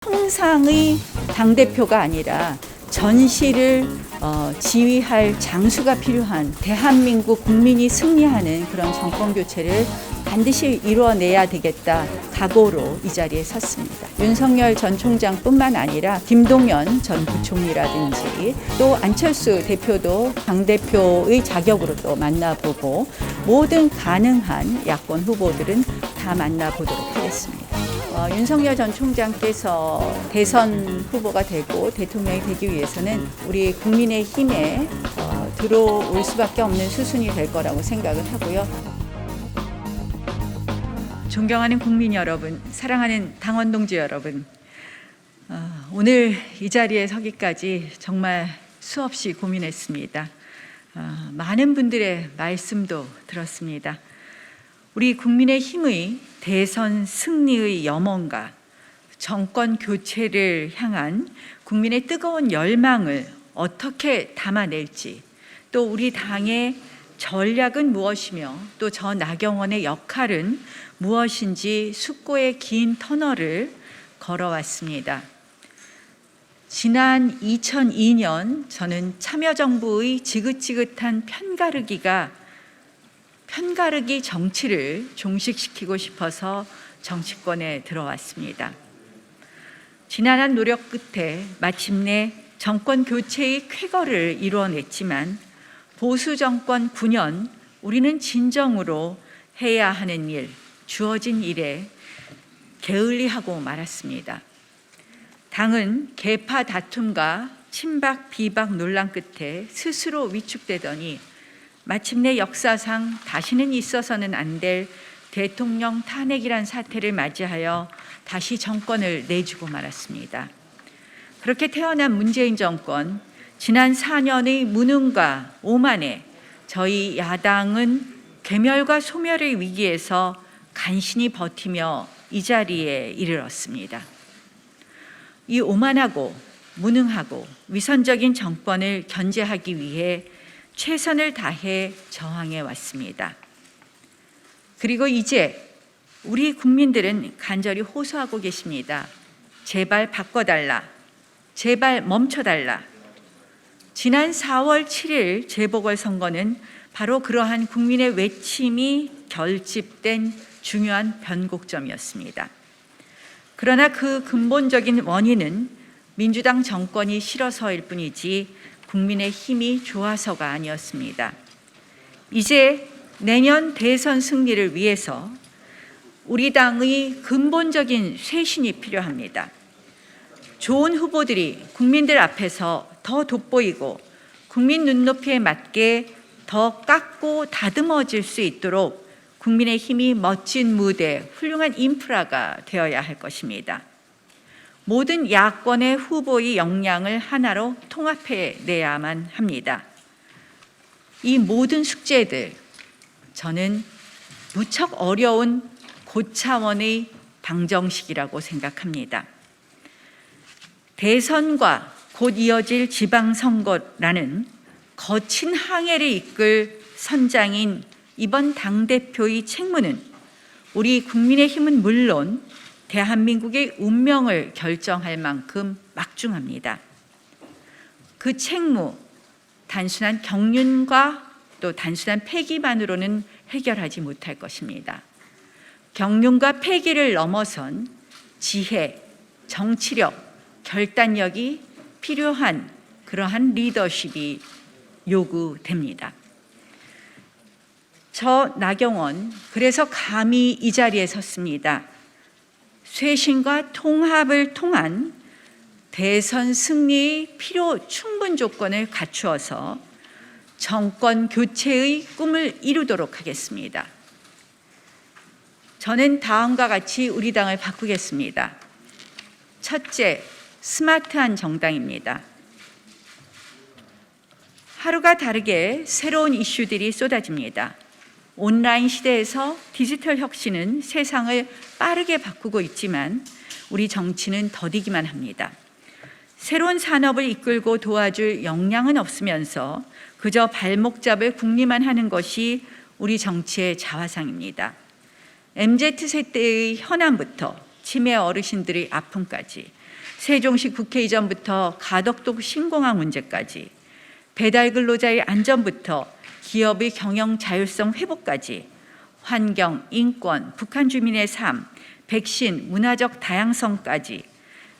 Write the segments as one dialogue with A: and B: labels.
A: 통상의 당대표가 아니라 전시를 지휘할 장수가 필요한 대한민국 국민이 승리하는 그런 정권 교체를 반드시 이루어내야 되겠다 각오로 이 자리에 섰습니다. 윤석열 전 총장뿐만 아니라 김동연 전 부총리라든지 또 안철수 대표도 당대표의 자격으로 또 만나보고 모든 가능한 야권 후보들은 다 만나보도록 하겠습니다. 윤석열 전 총장께서 대선 후보가 되고 대통령이 되기 위해서는 우리 국민의힘에 들어올 수밖에 없는 수순이 될 거라고 생각을 하고요. 존경하는 국민 여러분, 사랑하는 당원 동지 여러분, 오늘 이 자리에 서기까지 정말 수없이 고민했습니다. 많은 분들의 말씀도 들었습니다. 우리 국민의힘의 대선 승리의 염원과 정권 교체를 향한 국민의 뜨거운 열망을 어떻게 담아낼지, 또 우리 당의 전략은 무엇이며 또 저 나경원의 역할은 무엇인지 숙고의 긴 터널을 걸어왔습니다. 지난 2002년 저는 참여정부의 지긋지긋한 편가르기 정치를 종식시키고 싶어서 정치권에 들어왔습니다. 지난한 노력 끝에 마침내 정권 교체의 쾌거를 이루어냈지만 보수 정권 9년 우리는 진정으로 해야 하는 일, 주어진 일에 게을리하고 말았습니다. 당은 계파 다툼과 친박 비박 논란 끝에 스스로 위축되더니 마침내 역사상 다시는 있어서는 안 될 대통령 탄핵이란 사태를 맞이하여 다시 정권을 내주고 말았습니다. 그렇게 태어난 문재인 정권, 지난 4년의 무능과 오만에 저희 야당은 괴멸과 소멸의 위기에서 간신히 버티며 이 자리에 이르렀습니다. 이 오만하고 무능하고 위선적인 정권을 견제하기 위해 최선을 다해 저항해 왔습니다. 그리고 이제 우리 국민들은 간절히 호소하고 계십니다. 제발 바꿔달라. 제발 멈춰달라. 지난 4월 7일 재보궐선거는 바로 그러한 국민의 외침이 결집된 중요한 변곡점이었습니다. 그러나 그 근본적인 원인은 민주당 정권이 싫어서일 뿐이지 국민의 힘이 좋아서가 아니었습니다. 이제 내년 대선 승리를 위해서 우리 당의 근본적인 쇄신이 필요합니다. 좋은 후보들이 국민들 앞에서 더 돋보이고 국민 눈높이에 맞게 더 깎고 다듬어질 수 있도록 국민의 힘이 멋진 무대, 훌륭한 인프라가 되어야 할 것입니다. 모든 야권의 후보의 역량을 하나로 통합해 내야만 합니다. 이 모든 숙제들, 저는 무척 어려운 고차원의 방정식이라고 생각합니다. 대선과 곧 이어질 지방선거라는 거친 항해를 이끌 선장인 이번 당대표의 책무는 우리 국민의힘은 물론 대한민국의 운명을 결정할 만큼 막중합니다. 그 책무, 단순한 경륜과 또 단순한 패기만으로는 해결하지 못할 것입니다. 경륜과 패기를 넘어선 지혜, 정치력, 결단력이 필요한 그러한 리더십이 요구됩니다. 저 나경원, 그래서 감히 이 자리에 섰습니다. 쇄신과 통합을 통한 대선 승리의 필요 충분 조건을 갖추어서 정권 교체의 꿈을 이루도록 하겠습니다. 저는 다음과 같이 우리 당을 바꾸겠습니다. 첫째, 스마트한 정당입니다. 하루가 다르게 새로운 이슈들이 쏟아집니다. 온라인 시대에서 디지털 혁신은 세상을 빠르게 바꾸고 있지만 우리 정치는 더디기만 합니다. 새로운 산업을 이끌고 도와줄 역량은 없으면서 그저 발목 잡을 궁리만 하는 것이 우리 정치의 자화상입니다. MZ세대의 현안부터 치매 어르신들의 아픔까지 세종시 국회의전부터 가덕도 신공항 문제까지, 배달 근로자의 안전부터 기업의 경영 자율성 회복까지, 환경, 인권, 북한 주민의 삶, 백신, 문화적 다양성까지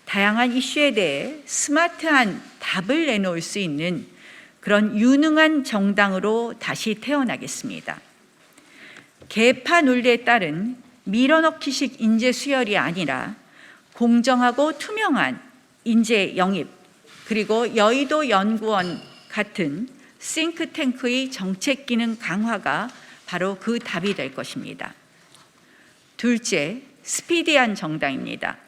A: 다양한 이슈에 대해 스마트한 답을 내놓을 수 있는 그런 유능한 정당으로 다시 태어나겠습니다. 계파 논리에 따른 밀어넣기식 인재 수혈이 아니라 공정하고 투명한 인재 영입, 그리고 여의도 연구원 같은 싱크탱크의 정책 기능 강화가 바로 그 답이 될 것입니다. 둘째, 스피디한 정당입니다.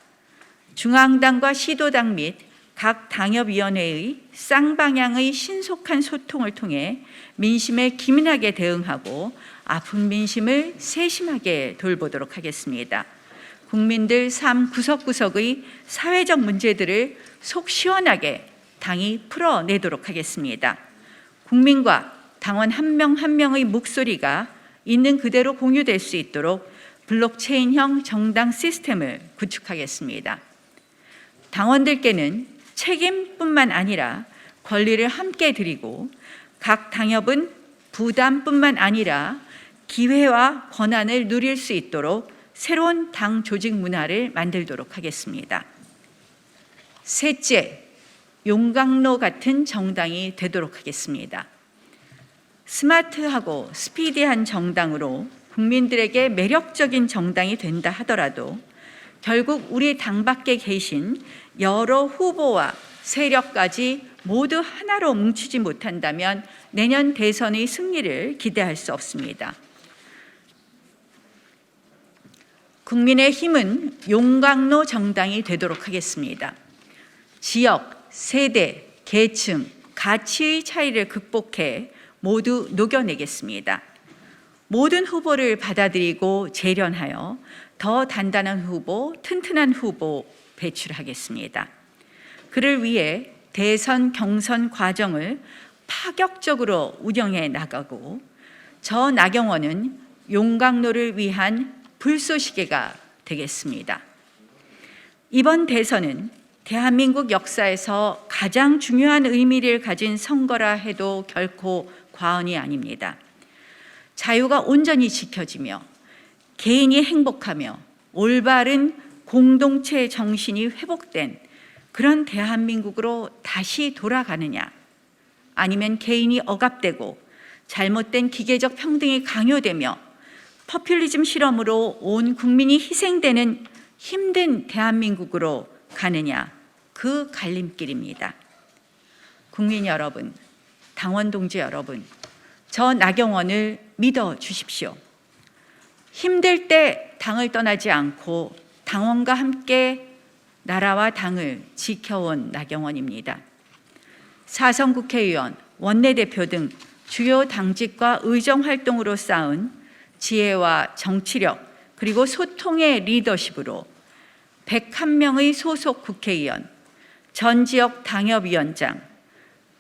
A: 중앙당과 시도당 및 각 당협위원회의 쌍방향의 신속한 소통을 통해 민심에 기민하게 대응하고 아픈 민심을 세심하게 돌보도록 하겠습니다. 국민들 삶 구석구석의 사회적 문제들을 속 시원하게 당이 풀어내도록 하겠습니다. 국민과 당원 한 명 한 명의 목소리가 있는 그대로 공유될 수 있도록 블록체인형 정당 시스템을 구축하겠습니다. 당원들께는 책임뿐만 아니라 권리를 함께 드리고 각 당협은 부담뿐만 아니라 기회와 권한을 누릴 수 있도록 새로운 당 조직 문화를 만들도록 하겠습니다. 셋째, 용광로 같은 정당이 되도록 하겠습니다. 스마트하고 스피디한 정당으로 국민들에게 매력적인 정당이 된다 하더라도 결국 우리 당 밖에 계신 여러 후보와 세력까지 모두 하나로 뭉치지 못한다면 내년 대선의 승리를 기대할 수 없습니다. 국민의힘은 용광로 정당이 되도록 하겠습니다. 지역, 세대, 계층, 가치의 차이를 극복해 모두 녹여내겠습니다. 모든 후보를 받아들이고 재련하여 더 단단한 후보, 튼튼한 후보 배출하겠습니다. 그를 위해 대선 경선 과정을 파격적으로 운영해 나가고 저 나경원은 용광로를 위한 불쏘시개가 되겠습니다. 이번 대선은 대한민국 역사에서 가장 중요한 의미를 가진 선거라 해도 결코 과언이 아닙니다. 자유가 온전히 지켜지며 개인이 행복하며 올바른 공동체 정신이 회복된 그런 대한민국으로 다시 돌아가느냐, 아니면 개인이 억압되고 잘못된 기계적 평등이 강요되며 포퓰리즘 실험으로 온 국민이 희생되는 힘든 대한민국으로 가느냐, 그 갈림길입니다. 국민 여러분, 당원 동지 여러분, 저 나경원을 믿어 주십시오. 힘들 때 당을 떠나지 않고 당원과 함께 나라와 당을 지켜온 나경원입니다. 사선 국회의원, 원내대표 등 주요 당직과 의정활동으로 쌓은 지혜와 정치력, 그리고 소통의 리더십으로 101명의 소속 국회의원, 전 지역 당협위원장,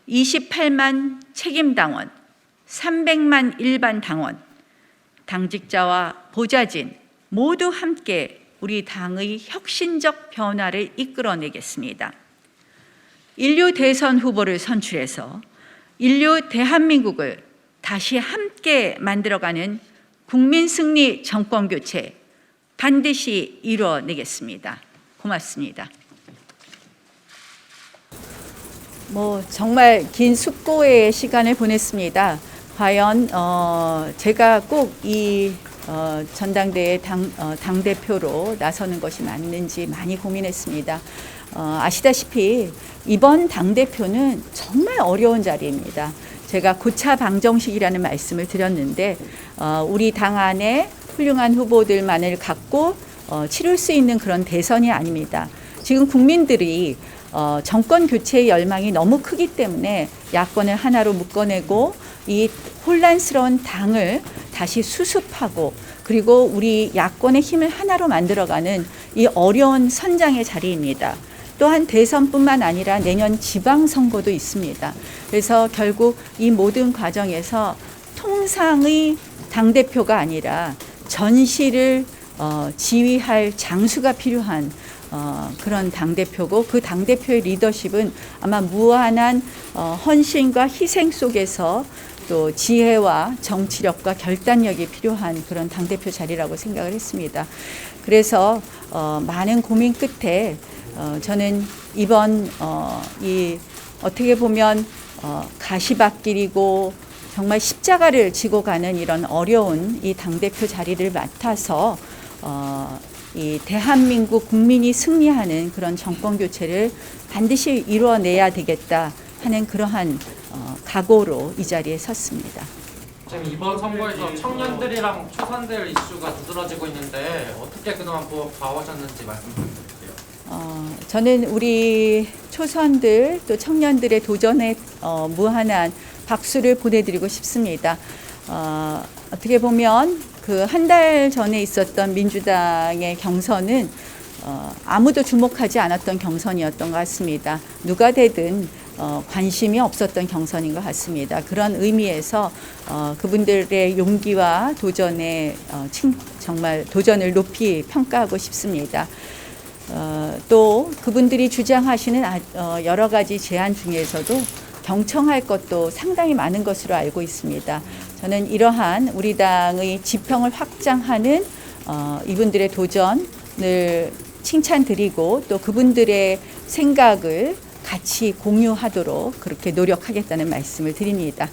A: 28만 책임당원, 300만 일반 당원, 당직자와 보좌진 모두 함께 우리 당의 혁신적 변화를 이끌어내겠습니다. 인류 대선 후보를 선출해서 인류 대한민국을 다시 함께 만들어가는 국민 승리 정권 교체 반드시 이루어내겠습니다. 고맙습니다. 정말 긴 숙고의 시간을 보냈습니다. 과연 제가 꼭 이 전당대회 당대표로 나서는 것이 맞는지 많이 고민했습니다. 아시다시피 이번 당대표는 정말 어려운 자리입니다. 제가 고차 방정식이라는 말씀을 드렸는데 우리 당 안에 훌륭한 후보들만을 갖고 치룰 수 있는 그런 대선이 아닙니다. 지금 국민들이 정권 교체의 열망이 너무 크기 때문에 야권을 하나로 묶어내고 이 혼란스러운 당을 다시 수습하고 그리고 우리 야권의 힘을 하나로 만들어가는 이 어려운 선장의 자리입니다. 또한 대선뿐만 아니라 내년 지방선거도 있습니다. 그래서 결국 이 모든 과정에서 통상의 당대표가 아니라 전시를 지휘할 장수가 필요한 그런 당대표고 그 당대표의 리더십은 아마 무한한 헌신과 희생 속에서 또 지혜와 정치력과 결단력이 필요한 그런 당대표 자리라고 생각을 했습니다. 그래서 많은 고민 끝에 저는 이번 이 어떻게 보면 가시밭길이고 정말 십자가를 지고 가는 이런 어려운 이 당대표 자리를 맡아서 이 대한민국 국민이 승리하는 그런 정권 교체를 반드시 이루어내야 되겠다 하는 그러한 각오로 이 자리에 섰습니다.
B: 지금 이번 선거에서 청년들이랑 초선들 이슈가 두드러지고 있는데 어떻게 그동안 봐오셨는지 말씀 부탁드릴게요.
A: 저는 우리 초선들 또 청년들의 도전에 무한한 박수를 보내드리고 싶습니다. 어떻게 보면 그 한 달 전에 있었던 민주당의 경선은 아무도 주목하지 않았던 경선이었던 것 같습니다. 누가 되든 관심이 없었던 경선인 것 같습니다. 그런 의미에서 그분들의 용기와 도전에 정말 도전을 높이 평가하고 싶습니다. 또 그분들이 주장하시는 여러 가지 제안 중에서도 경청할 것도 상당히 많은 것으로 알고 있습니다. 저는 이러한 우리 당의 지평을 확장하는 이분들의 도전을 칭찬드리고 또 그분들의 생각을 같이 공유하도록 그렇게 노력하겠다는 말씀을 드립니다.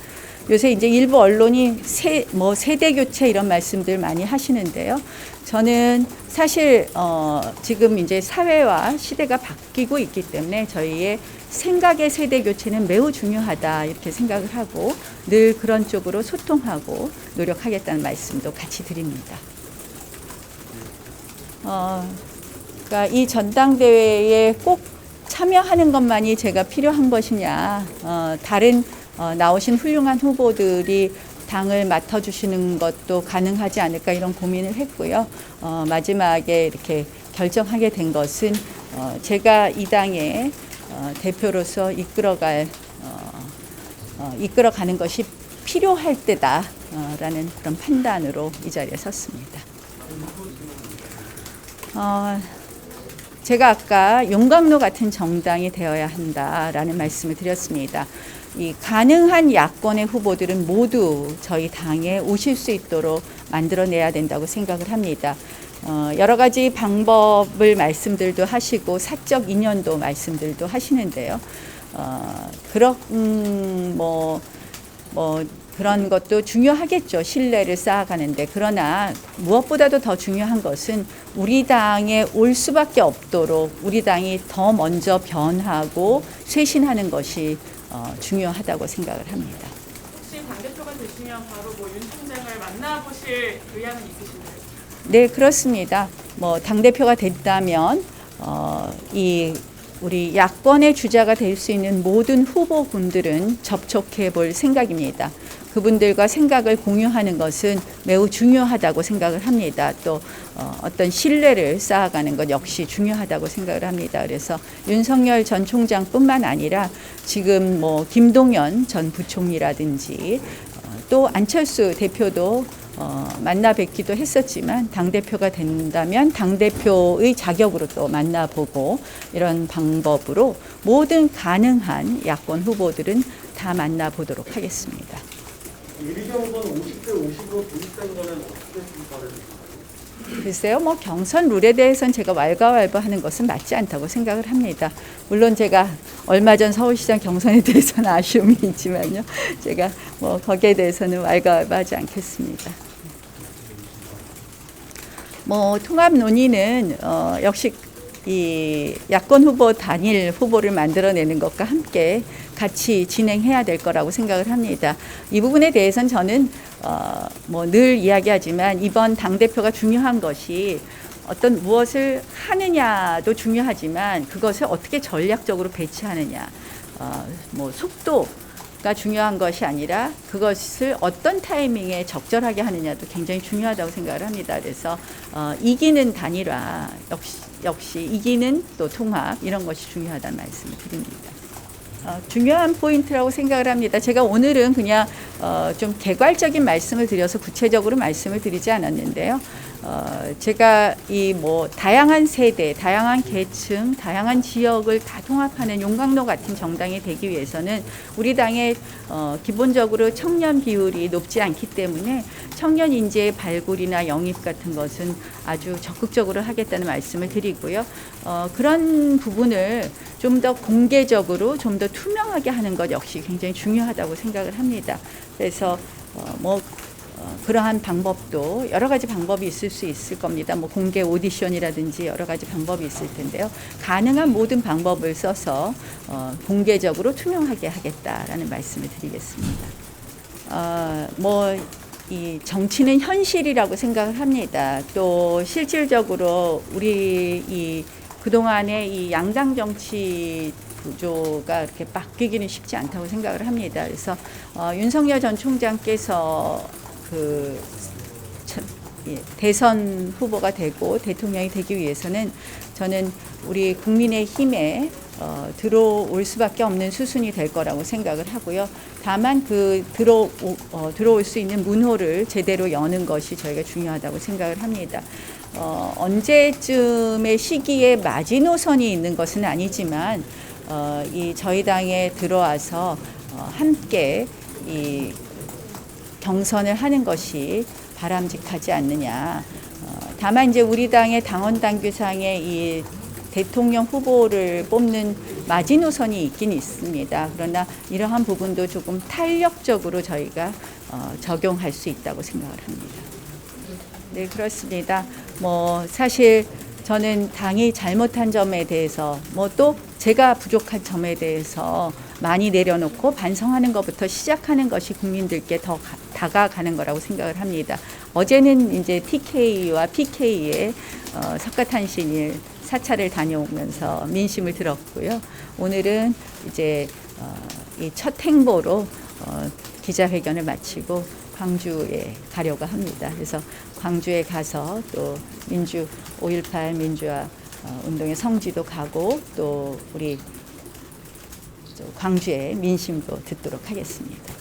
A: 요새 이제 일부 언론이 세대 교체 이런 말씀들 많이 하시는데요. 저는 사실 지금 이제 사회와 시대가 바뀌고 있기 때문에 저희의 생각의 세대 교체는 매우 중요하다 이렇게 생각을 하고 늘 그런 쪽으로 소통하고 노력하겠다는 말씀도 같이 드립니다. 그러니까 이 전당대회에 꼭 참여하는 것만이 제가 필요한 것이냐, 다른 나오신 훌륭한 후보들이 당을 맡아주시는 것도 가능하지 않을까 이런 고민을 했고요. 마지막에 이렇게 결정하게 된 것은 제가 이 당의 대표로서 이끌어가는 것이 필요할 때다라는 그런 판단으로 이 자리에 섰습니다. 제가 아까 용광로 같은 정당이 되어야 한다라는 말씀을 드렸습니다. 이 가능한 야권의 후보들은 모두 저희 당에 오실 수 있도록 만들어내야 된다고 생각을 합니다. 여러 가지 방법을 말씀들도 하시고 사적 인연도 말씀들도 하시는데요. 그런 것도 중요하겠죠. 신뢰를 쌓아가는데. 그러나 무엇보다도 더 중요한 것은 우리 당에 올 수밖에 없도록 우리 당이 더 먼저 변하고 쇄신하는 것이 중요하다고 생각을 합니다.
C: 혹시 당대표가 되시면 바로 윤 총장을 만나보실 의향은 있으신가요?
A: 네, 그렇습니다. 당대표가 됐다면 우리 야권의 주자가 될 수 있는 모든 후보군들은 접촉해 볼 생각입니다. 그분들과 생각을 공유하는 것은 매우 중요하다고 생각을 합니다. 또 어떤 신뢰를 쌓아가는 것 역시 중요하다고 생각을 합니다. 그래서 윤석열 전 총장뿐만 아니라 지금 김동연 전 부총리라든지 또 안철수 대표도 만나 뵙기도 했었지만 당대표가 된다면 당대표의 자격으로 또 만나보고 이런 방법으로 모든 가능한 야권 후보들은 다 만나보도록 하겠습니다.
D: 이리경 후보는 50대 50으로 도입된 거는 어떻게 평가를 해주세요?
A: 글쎄요, 경선 룰에 대해서는 제가 왈가왈부하는 것은 맞지 않다고 생각을 합니다. 물론 제가 얼마 전 서울시장 경선에 대해서는 아쉬움이 있지만요, 제가 거기에 대해서는 왈가왈부하지 않겠습니다. 통합 논의는 역시 이 야권 후보 단일 후보를 만들어내는 것과 함께 같이 진행해야 될 거라고 생각을 합니다. 이 부분에 대해서는 저는 늘 이야기하지만 이번 당대표가 중요한 것이 어떤 무엇을 하느냐도 중요하지만 그것을 어떻게 전략적으로 배치하느냐, 속도가 중요한 것이 아니라 그것을 어떤 타이밍에 적절하게 하느냐도 굉장히 중요하다고 생각을 합니다. 그래서 이기는 단일화 역시 이기는 또 통합 이런 것이 중요하다는 말씀을 드립니다. 중요한 포인트라고 생각을 합니다. 제가 오늘은 그냥 좀 개괄적인 말씀을 드려서 구체적으로 말씀을 드리지 않았는데요. 제가 이 뭐 다양한 세대, 다양한 계층, 다양한 지역을 다 통합하는 용광로 같은 정당이 되기 위해서는 우리 당의 기본적으로 청년 비율이 높지 않기 때문에 청년 인재의 발굴이나 영입 같은 것은 아주 적극적으로 하겠다는 말씀을 드리고요. 그런 부분을 좀 더 공개적으로 좀 더 투명하게 하는 것 역시 굉장히 중요하다고 생각을 합니다. 그래서 그러한 방법도 여러 가지 방법이 있을 수 있을 겁니다. 뭐 공개 오디션이라든지 여러 가지 방법이 있을 텐데요. 가능한 모든 방법을 써서 공개적으로 투명하게 하겠다라는 말씀을 드리겠습니다. 이 정치는 현실이라고 생각을 합니다. 또 실질적으로 우리 이 그동안의 이 양당 정치 구조가 이렇게 바뀌기는 쉽지 않다고 생각을 합니다. 그래서 윤석열 전 총장께서 대선 후보가 되고 대통령이 되기 위해서는 저는 우리 국민의힘에 들어올 수밖에 없는 수순이 될 거라고 생각을 하고요. 다만 들어올 수 있는 문호를 제대로 여는 것이 저희가 중요하다고 생각을 합니다. 언제쯤의 시기에 마지노선이 있는 것은 아니지만 이 저희 당에 들어와서 함께 이 경선을 하는 것이 바람직하지 않느냐. 다만 이제 우리 당의 당원 당규상의 이 대통령 후보를 뽑는 마지노선이 있긴 있습니다. 그러나 이러한 부분도 조금 탄력적으로 저희가 적용할 수 있다고 생각을 합니다. 네, 그렇습니다. 사실 저는 당이 잘못한 점에 대해서 또 제가 부족한 점에 대해서 많이 내려놓고 반성하는 것부터 시작하는 것이 국민들께 더 다가가는 거라고 생각을 합니다. 어제는 이제 TK와 PK의 석가탄신일 사찰을 다녀오면서 민심을 들었고요. 오늘은 이제 이 첫 행보로 기자회견을 마치고 광주에 가려고 합니다. 그래서 광주에 가서 또 5.18 민주화 운동의 성지도 가고 또 우리 광주의 민심도 듣도록 하겠습니다.